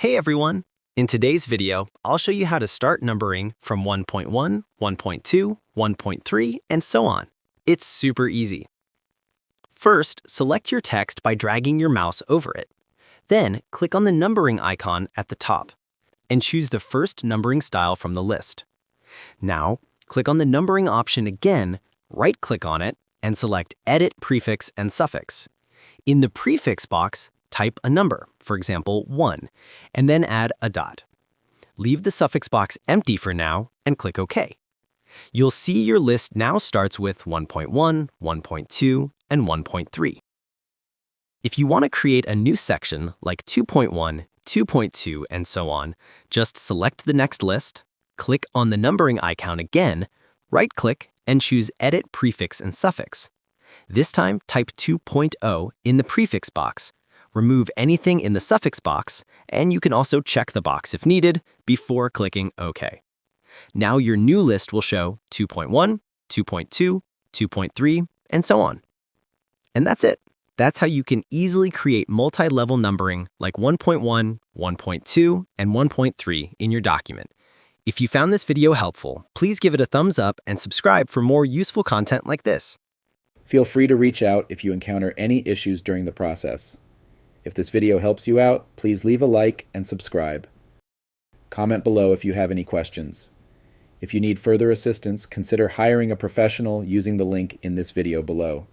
Hey everyone! In today's video, I'll show you how to start numbering from 1.1, 1.2, 1.3, and so on. It's super easy. First, select your text by dragging your mouse over it. Then, click on the numbering icon at the top and choose the first numbering style from the list. Now, click on the numbering option again, right-click on it, and select Edit Prefix and Suffix. In the prefix box, type a number, for example, 1, and then add a dot. Leave the suffix box empty for now and click OK. You'll see your list now starts with 1.1, 1.2, and 1.3. If you want to create a new section like 2.1, 2.2, and so on, just select the next list, click on the numbering icon again, right-click, and choose Edit Prefix and Suffix. This time, type 2.0 in the prefix box. Remove anything in the suffix box, and you can also check the box if needed before clicking OK. Now your new list will show 2.1, 2.2, 2.3, and so on. And that's it. That's how you can easily create multi-level numbering like 1.1, 1.2, and 1.3 in your document. If you found this video helpful, please give it a thumbs up and subscribe for more useful content like this. Feel free to reach out if you encounter any issues during the process. If this video helps you out, please leave a like and subscribe. Comment below if you have any questions. If you need further assistance, consider hiring a professional using the link in this video below.